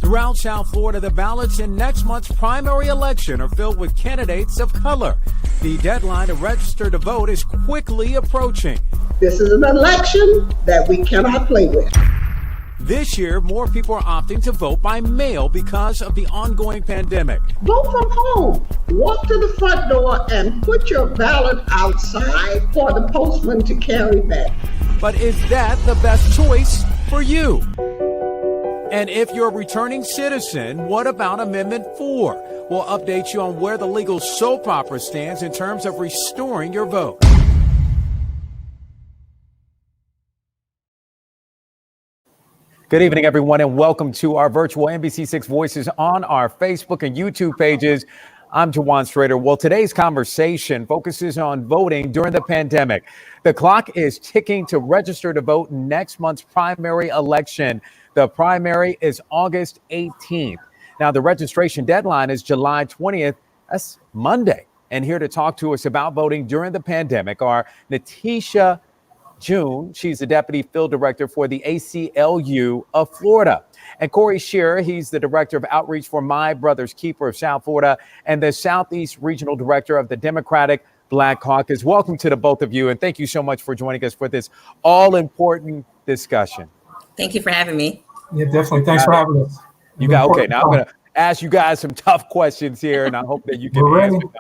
Throughout South Florida, the ballots in next month's primary election are filled with candidates of color. The deadline to register to vote is quickly approaching. This is an election that we cannot play with. This year, more people are opting to vote by mail because of the ongoing pandemic. Vote from home. Walk to the front door and put your ballot outside for the postman to carry back. But is that the best choice for you? And if you're a returning citizen, what about Amendment 4? We'll update you on where the legal soap opera stands in terms of restoring your vote. Good evening, everyone, and welcome to our virtual NBC6 Voices on our Facebook and YouTube pages. I'm Jawan Strader. Well, today's conversation focuses on voting during the pandemic. The clock is ticking to register to vote in next month's primary election. The primary is August 18th. Now, the registration deadline is July 20th. That's Monday. And here to talk to us about voting during the pandemic are Natisha June. She's the Deputy Field Director for the ACLU of Florida. And Corey Shearer, he's the Director of Outreach for My Brother's Keeper of South Florida and the Southeast Regional Director of the Democratic Black Caucus. Welcome to the both of you, and thank you so much for joining us for this all-important discussion. Thank you for having me. Yeah, definitely. Thanks for having us. You got okay. Now I'm going to ask you guys some tough questions here, and I hope that you can answer them.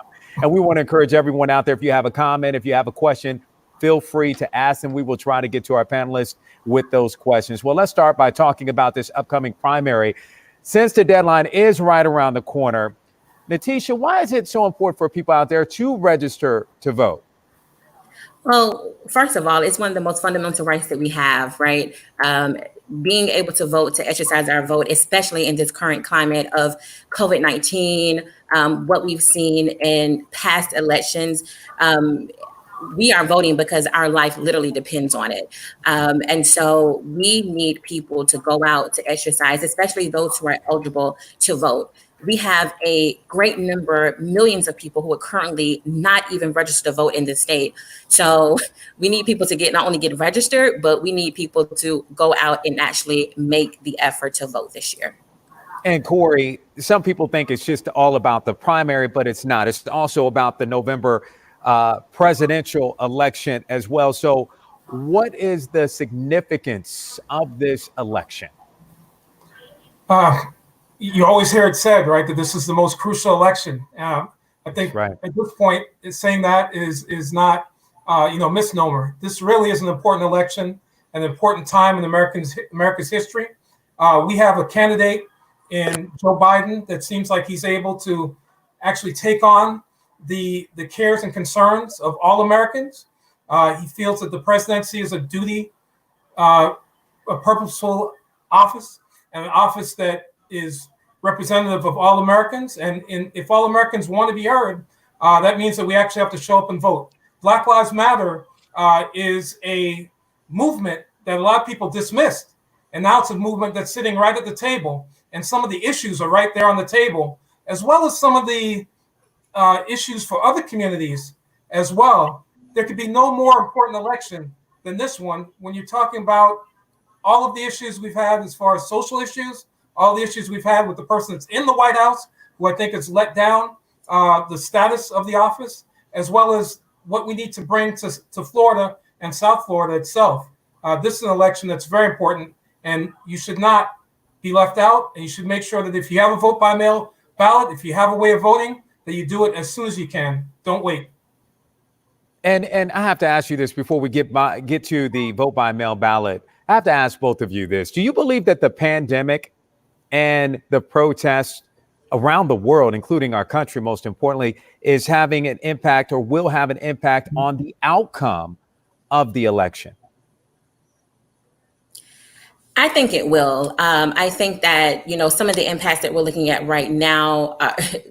And we want to encourage everyone out there, if you have a comment, if you have a question, feel free to ask, and we will try to get to our panelists with those questions. Well, let's start by talking about this upcoming primary. Since the deadline is right around the corner, Natisha, why is it so important for people out there to register to vote? Well, first of all, it's one of the most fundamental rights that we have, right? Being able to vote, to exercise our vote, especially in this current climate of COVID-19, what we've seen in past elections, we are voting because our life literally depends on it. And so we need people to go out to exercise, especially those who are eligible to vote. We have a great number, millions of people who are currently not even registered to vote in this state. So we need people to not only get registered, but we need people to go out and actually make the effort to vote this year. And Corey, some people think it's just all about the primary, but it's not. It's also about the November presidential election as well. So what is the significance of this election? You always hear it said, right, that this is the most crucial election. I think At this point, saying that is not, misnomer. This really is an important election, an important time in America's history. We have a candidate in Joe Biden that seems like he's able to actually take on the cares and concerns of all Americans. He feels that the presidency is a duty, a purposeful office, and an office that is representative of all Americans. And if all Americans want to be heard, that means that we actually have to show up and vote. Black Lives Matter is a movement that a lot of people dismissed. And now it's a movement that's sitting right at the table. And some of the issues are right there on the table, as well as some of the issues for other communities as well. There could be no more important election than this one when you're talking about all of the issues we've had as far as social issues, all the issues we've had with the person that's in the White House, who I think has let down the status of the office, as well as what we need to bring to Florida and South Florida itself. This is an election that's very important, and you should not be left out. And you should make sure that if you have a vote by mail ballot, if you have a way of voting, that you do it as soon as you can. Don't wait. And I have to ask you this before we get to the vote by mail ballot. I have to ask both of you this. Do you believe that the pandemic and the protests around the world, including our country, most importantly, is having an impact or will have an impact on the outcome of the election? I think it will. I think that, some of the impacts that we're looking at right now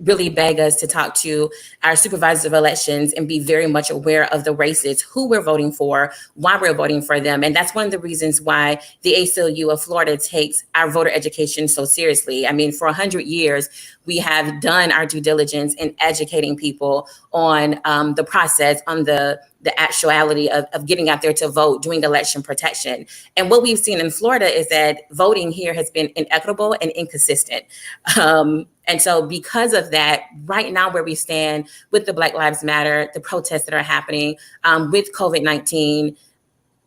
really beg us to talk to our supervisors of elections and be very much aware of the races, who we're voting for, why we're voting for them. And that's one of the reasons why the ACLU of Florida takes our voter education so seriously. I mean, for 100 years, we have done our due diligence in educating people on the process, on the the actuality of getting out there to vote, doing election protection. And what we've seen in Florida is that voting here has been inequitable and inconsistent. And so because of that, right now where we stand with the Black Lives Matter, the protests that are happening with COVID-19,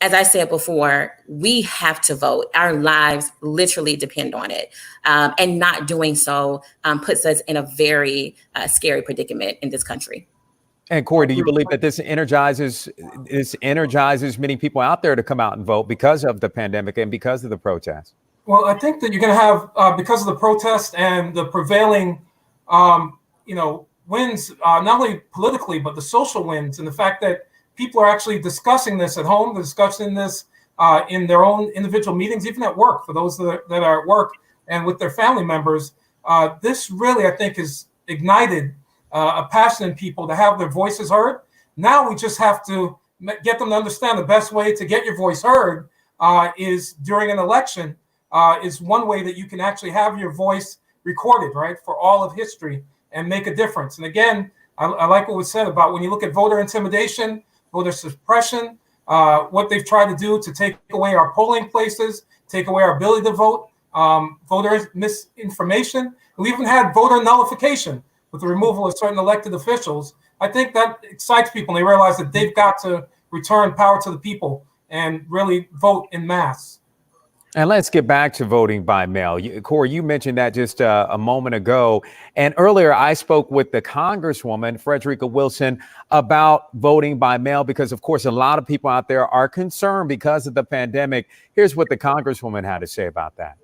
as I said before, we have to vote. Our lives literally depend on it. And not doing so puts us in a very scary predicament in this country. And Corey, do you believe that this energizes many people out there to come out and vote because of the pandemic and because of the protests? Well, I think that you're going to have, because of the protest and the prevailing, wins, not only politically, but the social wins, and the fact that people are actually discussing this at home, discussing this in their own individual meetings, even at work, for those that are at work and with their family members. This really, I think, has ignited a passion in people to have their voices heard. Now we just have to get them to understand the best way to get your voice heard is during an election. Is one way that you can actually have your voice recorded, right, for all of history and make a difference. And again, I like what was said about when you look at voter intimidation, voter suppression, what they've tried to do to take away our polling places, take away our ability to vote, voter misinformation. We even had voter nullification with the removal of certain elected officials. I think that excites people, and they realize that they've got to return power to the people and really vote in mass. And let's get back to voting by mail. Corey, you mentioned that just a moment ago. And earlier, I spoke with the Congresswoman, Frederica Wilson, about voting by mail, because, of course, a lot of people out there are concerned because of the pandemic. Here's what the Congresswoman had to say about that.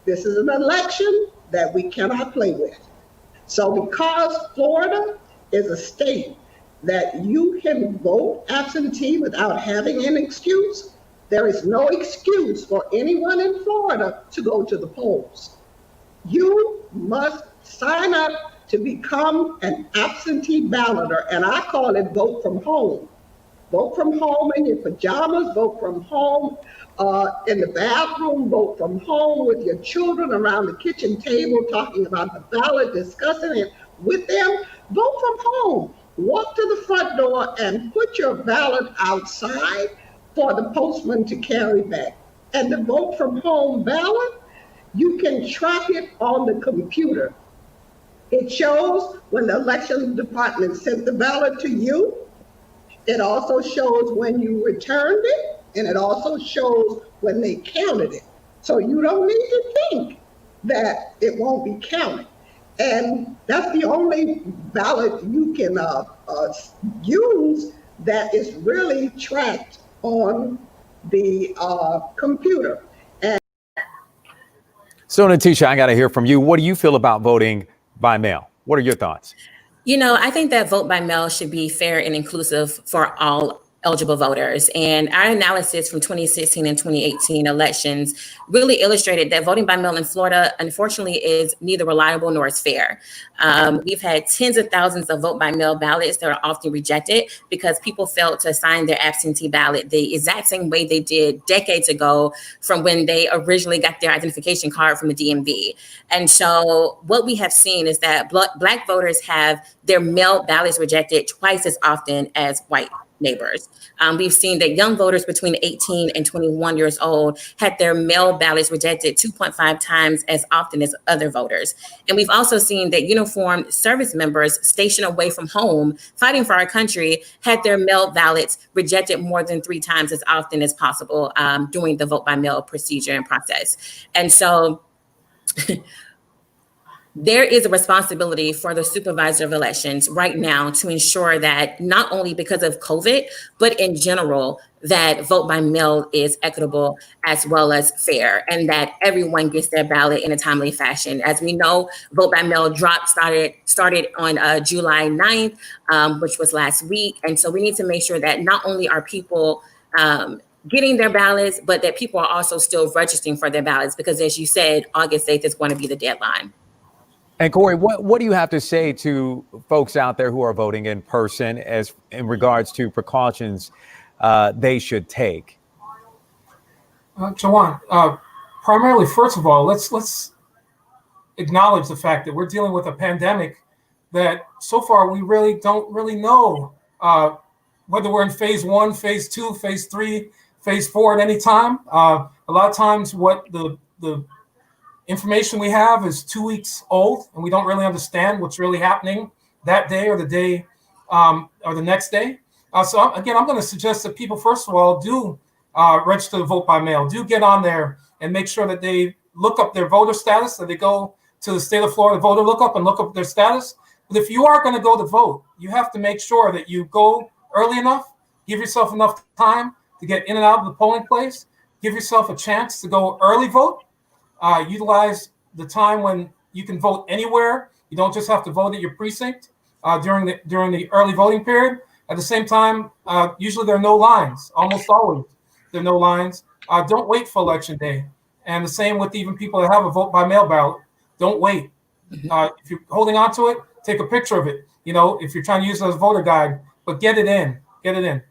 This is an election that we cannot play with. So because Florida is a state that you can vote absentee without having an excuse, there is no excuse for anyone in Florida to go to the polls. You must sign up to become an absentee balloter, and I call it vote from home. Vote from home in your pajamas, vote from home in the bathroom, vote from home with your children around the kitchen table, talking about the ballot, discussing it with them. Vote from home. Walk to the front door and put your ballot outside for the postman to carry back. And the vote from home ballot, you can track it on the computer. It shows when the election department sent the ballot to you. It also shows when you returned it, and it also shows when they counted it. So you don't need to think that it won't be counted. And that's the only ballot you can use that is really tracked on the computer. So, Natisha, I got to hear from you. What do you feel about voting by mail? What are your thoughts? I think that vote by mail should be fair and inclusive for all eligible voters. And our analysis from 2016 and 2018 elections really illustrated that voting by mail in Florida, unfortunately, is neither reliable nor is fair. We've had tens of thousands of vote by mail ballots that are often rejected because people failed to sign their absentee ballot the exact same way they did decades ago from when they originally got their identification card from the DMV. And so what we have seen is that Black voters have their mail ballots rejected twice as often as white neighbors. We've seen that young voters between 18 and 21 years old had their mail ballots rejected 2.5 times as often as other voters. And we've also seen that uniformed service members stationed away from home fighting for our country had their mail ballots rejected more than 3 times as often as possible during the vote by mail procedure and process. And so there is a responsibility for the supervisor of elections right now to ensure that not only because of COVID, but in general, that vote by mail is equitable as well as fair, and that everyone gets their ballot in a timely fashion. As we know, vote by mail started on July 9th, which was last week. And so we need to make sure that not only are people getting their ballots, but that people are also still registering for their ballots, because as you said, August 8th is going to be the deadline. And Corey, what do you have to say to folks out there who are voting in person as in regards to precautions they should take? Jawan, primarily, first of all, let's acknowledge the fact that we're dealing with a pandemic that so far we really don't really know whether we're in phase 1, phase 2, phase 3, phase 4 at any time. A lot of times what the information we have is 2 weeks old, and we don't really understand what's really happening that day or the day or the next day. So I'm going to suggest that people, first of all, do register to vote by mail. Do get on there and make sure that they look up their voter status, that they go to the state of Florida voter lookup and look up their status. But if you are going to go to vote, you have to make sure that you go early enough, give yourself enough time to get in and out of the polling place, give yourself a chance to go early vote, utilize the time when you can vote anywhere. You don't just have to vote at your precinct during the early voting period. At the same time, usually there are no lines. Almost always there are no lines. Don't wait for election day. And the same with even people that have a vote by mail ballot. Don't wait. If you're holding on to it, take a picture of it. If you're trying to use it as a voter guide, but get it in. Get it in.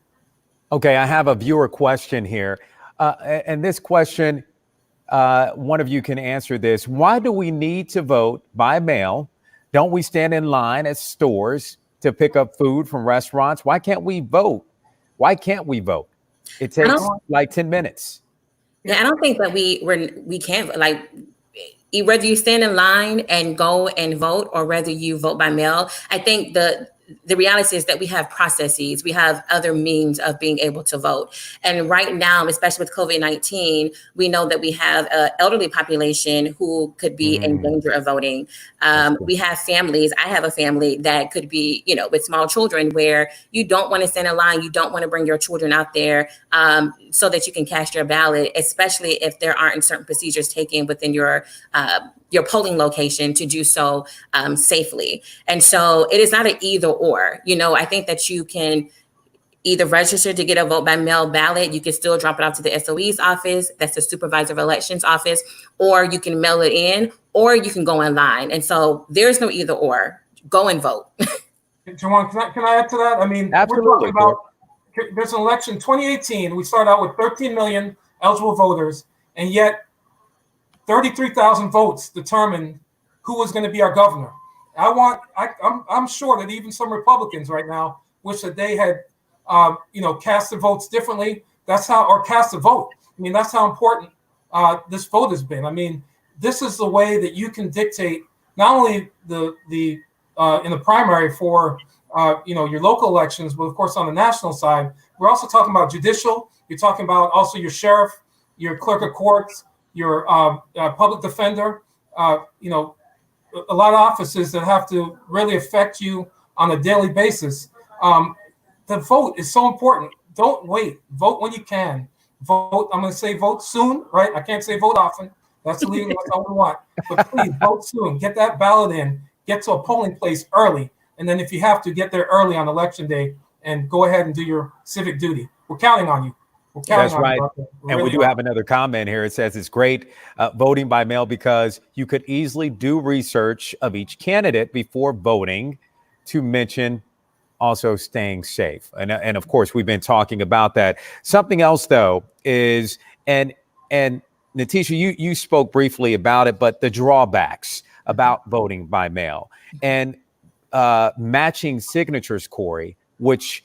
Okay, I have a viewer question here. And this question, one of you can answer this. Why do we need to vote by mail? Don't we stand in line at stores to pick up food from restaurants? Why can't we vote? Why can't we vote? It takes like 10 minutes. Yeah, I don't think that we can't, like, whether you stand in line and go and vote or whether you vote by mail. I think the reality is that we have processes, we have other means of being able to vote. And right now, especially with COVID-19, we know that we have an elderly population who could be in danger of voting. We have families. I have a family that could be, with small children, where you don't want to stand in line. You don't want to bring your children out there so that you can cast your ballot, especially if there aren't certain procedures taken within your polling location to do so safely. And so it is not an either or. I think that you can either register to get a vote by mail ballot. You can still drop it off to the SOE's office. That's the supervisor of elections office, or you can mail it in, or you can go online. And so there's no either or. Go and vote. Jawan, can I add to that? I mean, absolutely. We're talking about, there's an election 2018. We started out with 13 million eligible voters, and yet 33,000 votes determined who was going to be our governor. I'm sure that even some Republicans right now wish that they had, cast their votes differently. Or cast a vote. I mean, that's how important this vote has been. I mean, this is the way that you can dictate not only the in the primary for your local elections, but of course on the national side. We're also talking about judicial. You're talking about also your sheriff, your clerk of courts, your public defender, a lot of offices that have to really affect you on a daily basis. The vote is so important. Don't wait. Vote when you can. Vote. I'm going to say vote soon, right? I can't say vote often. That's illegal. That's all we want. But please vote soon. Get that ballot in. Get to a polling place early. And then if you have to, get there early on election day and go ahead and do your civic duty. We're counting on you. That's right. And we do have another comment here. It says it's great voting by mail because you could easily do research of each candidate before voting, to mention also staying safe. And of course, we've been talking about that. Something else, though, is, and Natisha, you spoke briefly about it, but the drawbacks about voting by mail and matching signatures, Corey, which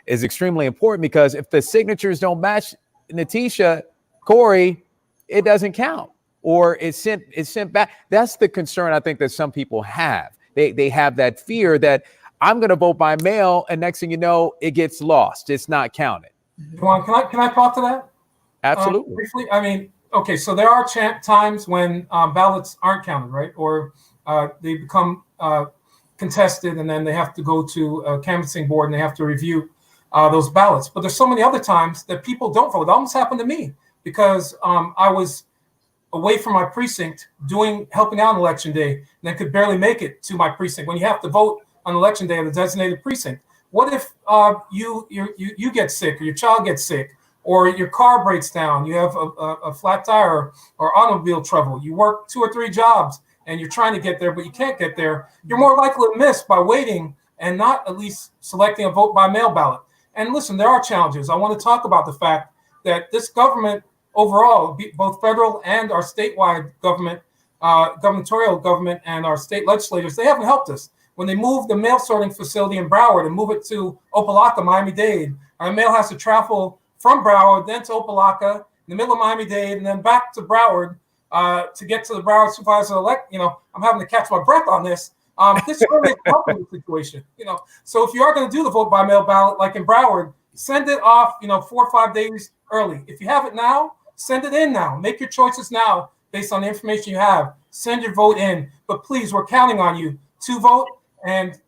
is extremely important, because if the signatures don't match, Natisha, Corey, it doesn't count, or it's sent back. That's the concern I think that some people have. They have that fear that I'm going to vote by mail, and next thing you know, it gets lost. It's not counted. Juan, can I talk to that? Absolutely. Briefly, I mean, okay, so there are times when ballots aren't counted, right? Or they become contested, and then they have to go to a canvassing board and they have to review those ballots. But there's so many other times that people don't vote. It almost happened to me because I was away from my precinct helping out on election day, and then could barely make it to my precinct. When you have to vote on election day at a designated precinct, what if you get sick, or your child gets sick, or your car breaks down, you have a flat tire or automobile trouble, you work 2 or 3 jobs and you're trying to get there, but you can't get there, you're more likely to miss by waiting and not at least selecting a vote by mail ballot. And listen, there are challenges. I want to talk about the fact that this government overall, both federal and our statewide government, gubernatorial government, and our state legislators, they haven't helped us. when they move the mail sorting facility in Broward and move it to Opelika, Miami-Dade, our mail has to travel from Broward, then to Opelika, in the middle of Miami-Dade, and then back to Broward to get to the Broward supervisor elect. I'm having to catch my breath on this. This is really a complicated situation. So if you are going to do the vote by mail ballot, like in Broward, send it off, 4 or 5 days early. If you have it now, send it in now. Make your choices now based on the information you have. Send your vote in. But please, we're counting on you to vote. And,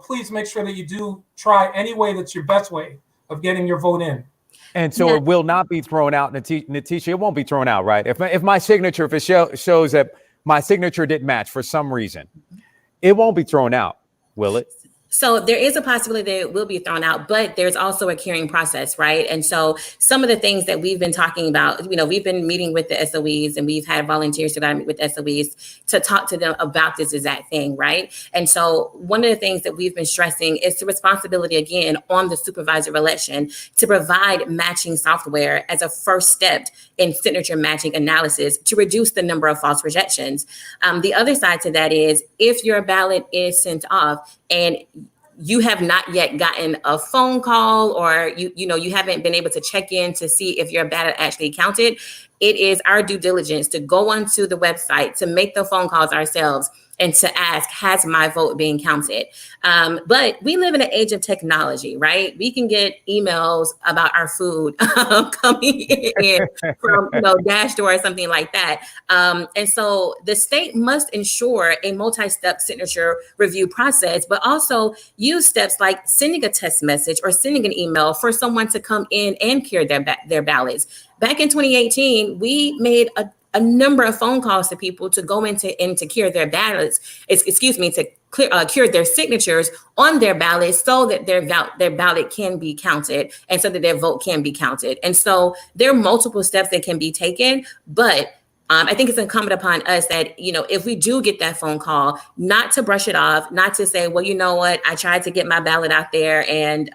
please make sure that you do try any way that's your best way of getting your vote in. And so it will not be thrown out, Natisha. It won't be thrown out, right? If my signature, if it shows that my signature didn't match for some reason, it won't be thrown out, will it? So there is a possibility that it will be thrown out, but there's also a curing process, right? And so some of the things that we've been talking about, we've been meeting with the SOEs, and we've had volunteers to go meet with SOEs to talk to them about this exact thing, right? And so one of the things that we've been stressing is the responsibility, again, on the supervisor of election to provide matching software as a first step in signature matching analysis to reduce the number of false rejections. The other side to that is if your ballot is sent off and you have not yet gotten a phone call, or you haven't been able to check in to see if your ballot actually counted, it is our due diligence to go onto the website, to make the phone calls ourselves, and to ask, has my vote being counted? But we live in an age of technology, right? We can get emails about our food coming in from Dash Door or something like that. And so the state must ensure a multi-step signature review process, but also use steps like sending a text message or sending an email for someone to come in and cure their ballots. Back in 2018, we made a number of phone calls to people to go into cure their ballots, to cure their signatures on their ballots so that their ballot can be counted and so that their vote can be counted. And so there are multiple steps that can be taken, but I think it's incumbent upon us that, if we do get that phone call, not to brush it off, not to say, well, you know what, I tried to get my ballot out there and,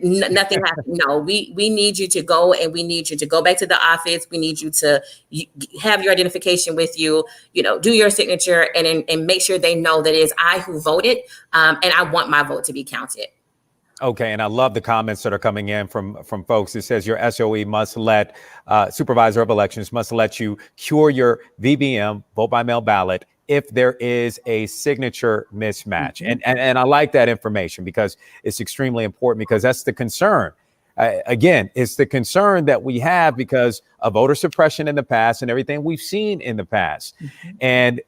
nothing happened. No, we need you to go, and we need you to go back to the office. We need you to have your identification with you, do your signature and make sure they know that it is I who voted and I want my vote to be counted. Okay, and I love the comments that are coming in from folks. It says your SOE must let supervisor of elections must let you cure your VBM, vote by mail ballot, if there is a signature mismatch. Mm-hmm. And I like that information because it's extremely important, because that's the concern. Again, it's the concern that we have because of voter suppression in the past and everything we've seen in the past. Mm-hmm. And,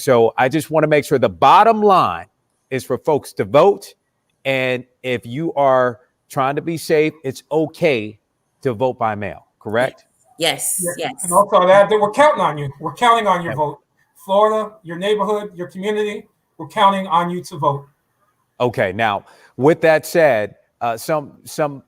so I just want to make sure the bottom line is for folks to vote. And if you are trying to be safe, it's okay to vote by mail, correct? Yes. And also that we're counting on you. We're counting on your vote. Florida, your neighborhood, your community, we're counting on you to vote. Okay. Now, with that said, some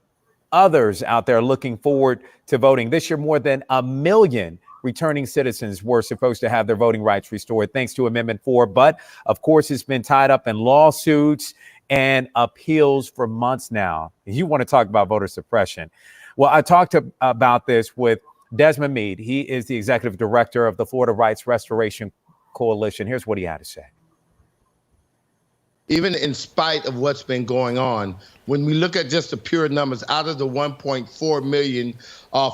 others out there looking forward to voting. This year, more than 1 million returning citizens were supposed to have their voting rights restored thanks to Amendment 4. But, of course, it's been tied up in lawsuits and appeals for months now. You want to talk about voter suppression. Well, I talked about this with Desmond Meade. He is the executive director of the Florida Rights Restoration Coalition. Here's what he had to say. Even in spite of what's been going on, when we look at just the pure numbers, out of the 1.4 million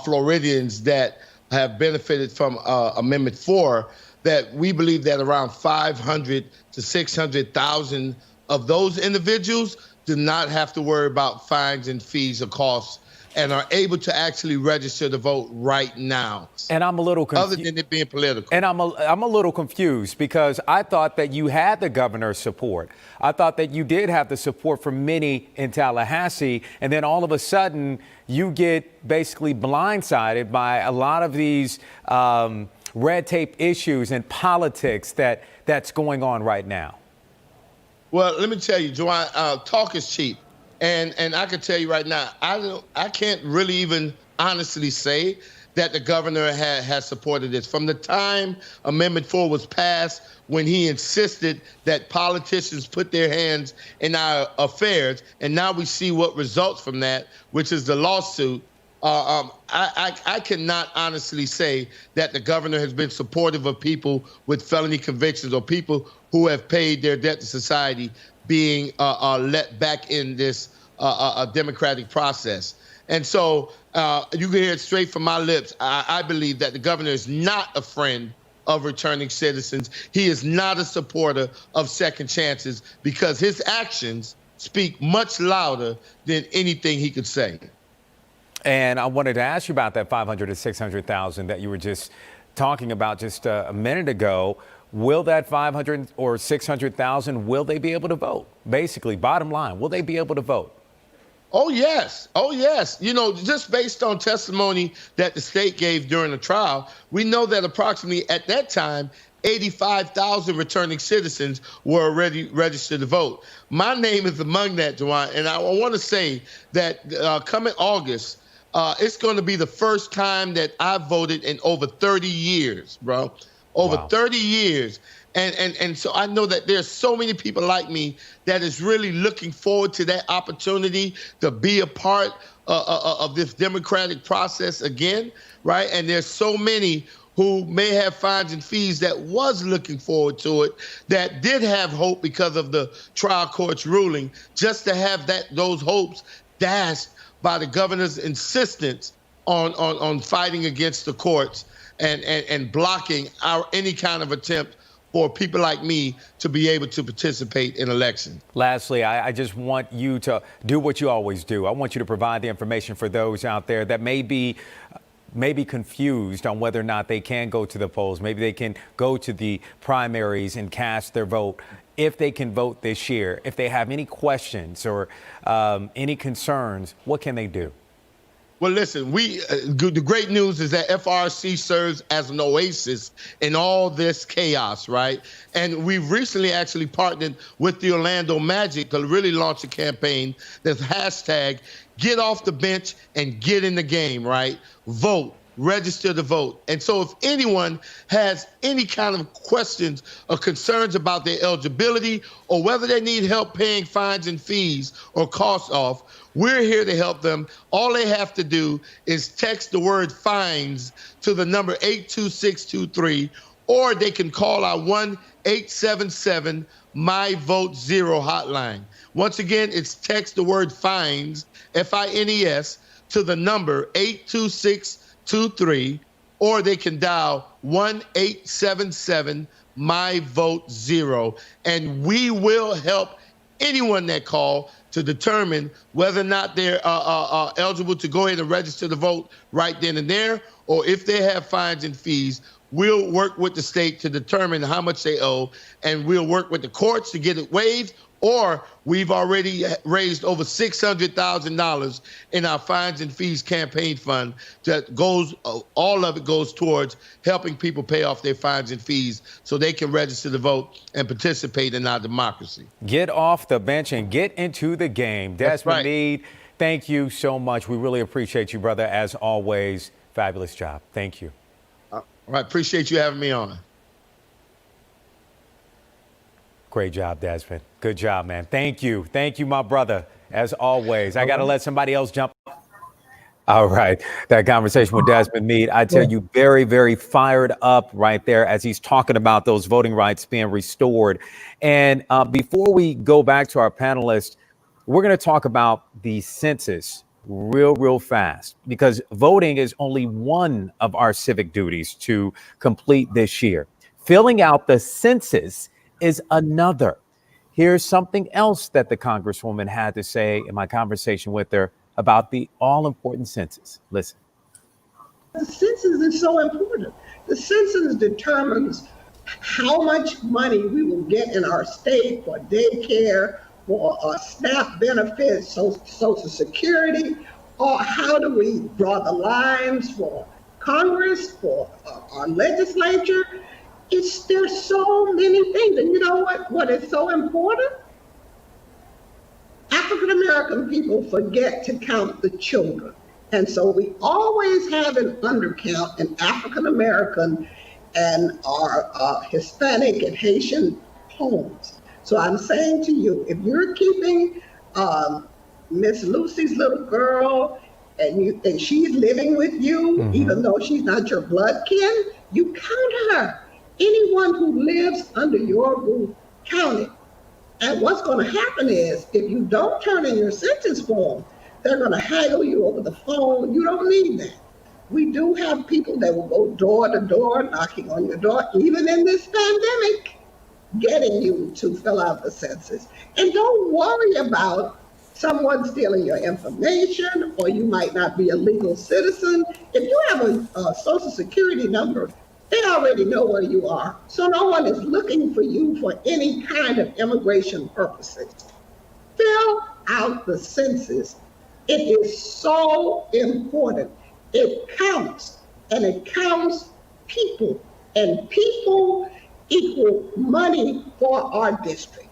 Floridians that have benefited from Amendment 4, that we believe that around 500 to 600,000 of those individuals do not have to worry about fines and fees or costs and are able to actually register to vote right now. And I'm a little confused. Other than it being political. And I'm a little confused because I thought that you had the governor's support. I thought that you did have the support from many in Tallahassee. And then all of a sudden you get basically blindsided by a lot of these red tape issues and politics that's going on right now. Well, let me tell you, Joanne, talk is cheap. And I can tell you right now, I can't really even honestly say that the governor has supported this. From the time Amendment 4 was passed, when he insisted that politicians put their hands in our affairs, and now we see what results from that, which is the lawsuit. I cannot honestly say that the governor has been supportive of people with felony convictions or people who have paid their debt to society being let back in this democratic process. And so you can hear it straight from my lips. I believe that the governor is not a friend of returning citizens. He is not a supporter of second chances because his actions speak much louder than anything he could say. And I wanted to ask you about that 500 to 600,000 that you were just talking about just a minute ago. Will that 500 or 600,000, will they be able to vote? Basically, bottom line, will they be able to vote? Oh, yes. Oh, yes. You know, just based on testimony that the state gave during the trial, we know that approximately at that time, 85,000 returning citizens were already registered to vote. My name is among that, Juwan. And I want to say that coming August, it's going to be the first time that I've voted in over 30 years, bro. Over 30 years. And so I know that there's so many people like me that is really looking forward to that opportunity to be a part of this democratic process again, right? And there's so many who may have fines and fees that was looking forward to it, that did have hope because of the trial court's ruling, just to have those hopes dashed by the governor's insistence on fighting against the courts and blocking any kind of attempt for people like me to be able to participate in elections. Lastly, I just want you to do what you always do. I want you to provide the information for those out there that may be confused on whether or not they can go to the polls. Maybe they can go to the primaries and cast their vote. If they can vote this year, if they have any questions or any concerns, what can they do? Well, listen, the great news is that FRC serves as an oasis in all this chaos, right? And we've recently actually partnered with the Orlando Magic to really launch a campaign that's hashtag get off the bench and get in the game, right? Vote. Register to vote. And so if anyone has any kind of questions or concerns about their eligibility or whether they need help paying fines and fees or costs off, we're here to help them. All they have to do is text the word fines to the number 82623, or they can call our 1-877-MY-VOTE-0 hotline. Once again, it's text the word fines, F-I-N-E-S, to the number 82623, or they can dial 1-877-MY-VOTE-0, and we will help anyone that call to determine whether or not they're eligible to go ahead and register to vote right then and there, or if they have fines and fees. We'll work with the state to determine how much they owe, and we'll work with the courts to get it waived, or we've already raised over $600,000 in our fines and fees campaign fund that goes, all of it goes towards helping people pay off their fines and fees so they can register to vote and participate in our democracy. Get off the bench and get into the game. Desmond Meade, thank you so much. We really appreciate you, brother, as always. Fabulous job. Thank you. All right. Appreciate you having me on. Great job, Desmond. Good job, man. Thank you. Thank you, my brother, as always. I got to let somebody else jump. All right. That conversation with Desmond Meade, I tell you, very, very fired up right there as he's talking about those voting rights being restored. And before we go back to our panelists, we're going to talk about the census real fast, because voting is only one of our civic duties to complete this year. Filling out the census is another. Here's something else that the Congresswoman had to say in my conversation with her about the all-important census. Listen. The census is so important. The census determines how much money we will get in our state for daycare, for SNAP benefits, Social Security, or how do we draw the lines for Congress, for our legislature. There's so many things. And you know what is so important? African American people forget to count the children. And so we always have an undercount in African American and our Hispanic and Haitian homes. So I'm saying to you, if you're keeping Miss Lucy's little girl and she's living with you, even though she's not your blood kin, you count her. Anyone who lives under your roof counted. And what's going to happen is, if you don't turn in your census form, they're going to haggle you over the phone. You don't need that. We do have people that will go door to door, knocking on your door, even in this pandemic, getting you to fill out the census. And don't worry about someone stealing your information, or you might not be a legal citizen. If you have a social security number, they already know where you are. So no one is looking for you for any kind of immigration purposes. Fill out the census. It is so important. It counts, and it counts people, and people equal money for our district.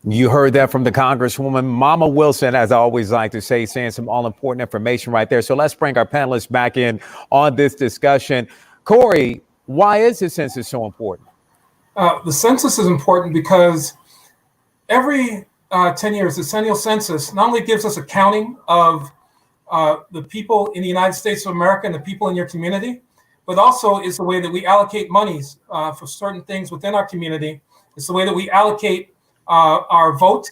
You heard that from the Congresswoman, Mama Wilson, as I always like to say, saying some all-important information right there. So let's bring our panelists back in on this discussion. Corey, why is the census so important? The census is important because every 10 years, the decennial census not only gives us a counting of the people in the United States of America and the people in your community, but also is the way that we allocate monies for certain things within our community. It's the way that we allocate our vote,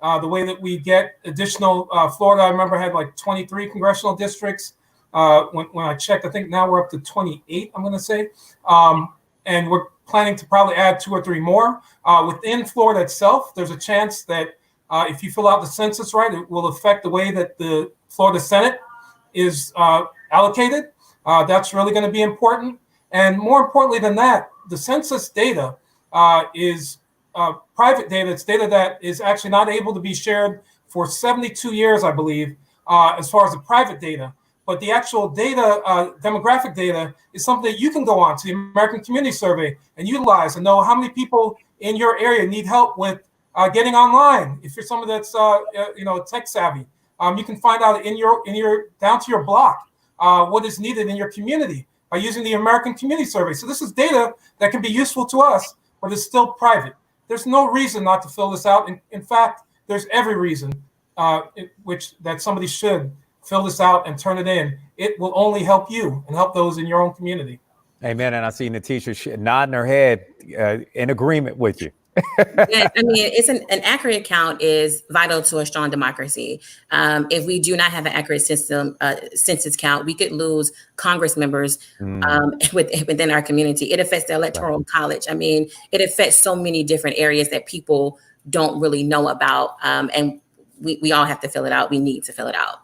the way that we get additional. Florida, I remember, had like 23 congressional districts. When I checked, I think now we're up to 28, I'm going to say. And we're planning to probably add 2 or 3 more. Within Florida itself, there's a chance that if you fill out the census right, it will affect the way that the Florida Senate is allocated. That's really going to be important. And more importantly than that, the census data is private data. It's data that is actually not able to be shared for 72 years, I believe, as far as the private data. But the actual data, demographic data, is something that you can go on to the American Community Survey and utilize and know how many people in your area need help with getting online. If you're someone that's tech savvy, you can find out in your down to your block what is needed in your community by using the American Community Survey. So this is data that can be useful to us, but it's still private. There's no reason not to fill this out. In fact, there's every reason that somebody should fill this out and turn it in. It will only help you and help those in your own community. Amen. And I see Natisha nodding her head in agreement with you. Yes, I mean, it's an accurate count is vital to a strong democracy. If we do not have an accurate census count, we could lose Congress members within our community. It affects the Electoral College. I mean, it affects so many different areas that people don't really know about. And we all have to fill it out. We need to fill it out.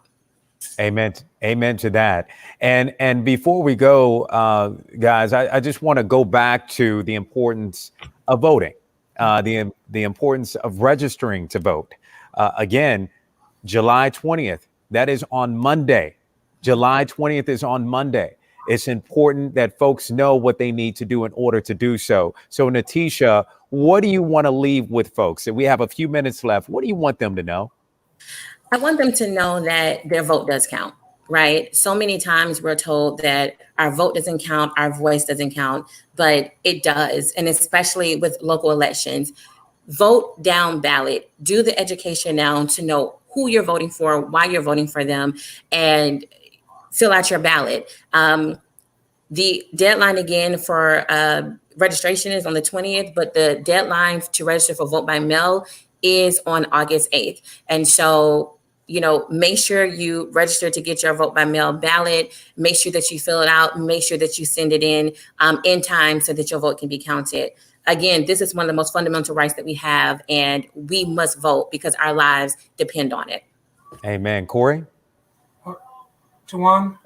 Amen. Amen to that. And before we go, guys, I just want to go back to the importance of voting. The importance of registering to vote. Again, July 20th, that is on Monday. July 20th is on Monday. It's important that folks know what they need to do in order to do so. So, Natisha, what do you want to leave with folks? We have a few minutes left. What do you want them to know? I want them to know that their vote does count, right? So many times we're told that our vote doesn't count, our voice doesn't count, but it does. And especially with local elections, vote down ballot, do the education now to know who you're voting for, why you're voting for them, and fill out your ballot. The deadline again for registration is on the 20th, but the deadline to register for vote by mail is on August 8th. And so, make sure you register to get your vote by mail ballot. Make sure that you fill it out. Make sure that you send it in time so that your vote can be counted. Again, this is one of the most fundamental rights that we have, and we must vote because our lives depend on it. Amen. Corey? Juwan,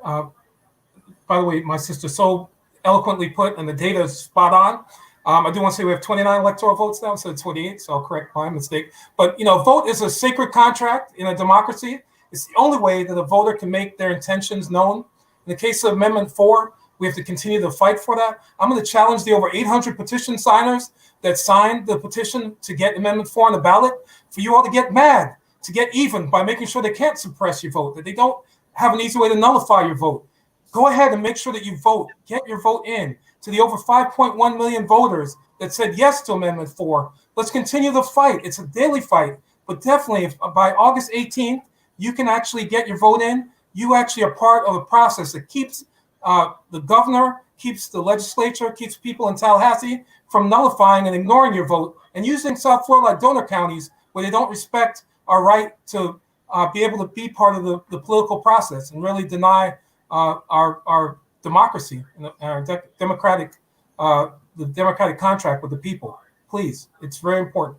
by the way, my sister so eloquently put, and the data is spot on. I do want to say we have 29 electoral votes now instead of 28, so I'll correct my mistake. But, vote is a sacred contract in a democracy. It's the only way that a voter can make their intentions known. In the case of Amendment 4, we have to continue to fight for that. I'm going to challenge the over 800 petition signers that signed the petition to get Amendment 4 on the ballot for you all to get mad, to get even by making sure they can't suppress your vote, that they don't have an easy way to nullify your vote. Go ahead and make sure that you vote. Get your vote in. To the over 5.1 million voters that said yes to Amendment 4, let's continue the fight. It's a daily fight, but definitely if by August 18th, you can actually get your vote in. You actually are part of a process that keeps the governor keeps the legislature, keeps people in Tallahassee from nullifying and ignoring your vote and using South Florida like donor counties where they don't respect our right to be able to be part of the political process and really deny our democracy and our democratic contract with the people. Please, it's very important.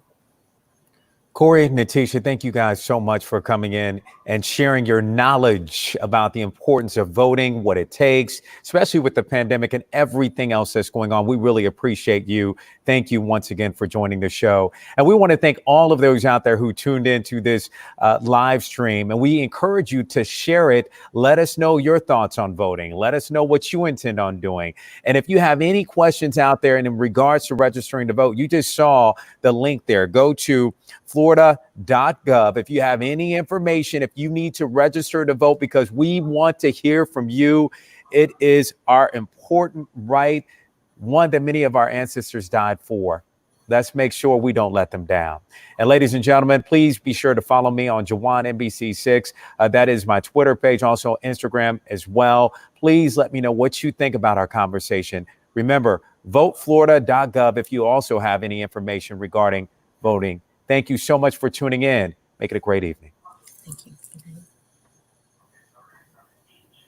Corey, Natisha, thank you guys so much for coming in and sharing your knowledge about the importance of voting, what it takes, especially with the pandemic and everything else that's going on. We really appreciate you. Thank you once again for joining the show. And we want to thank all of those out there who tuned into this live stream. And we encourage you to share it. Let us know your thoughts on voting. Let us know what you intend on doing. And if you have any questions out there and in regards to registering to vote, you just saw the link there. Go to florida.gov. If you have any information, if you need to register to vote, because we want to hear from you, it is our important right, one that many of our ancestors died for. Let's make sure we don't let them down. And ladies and gentlemen, please be sure to follow me on Jawan NBC6. That is my Twitter page, also Instagram as well. Please let me know what you think about our conversation. Remember, voteflorida.gov if you also have any information regarding voting. Thank you so much for tuning in. Make it a great evening. Thank you.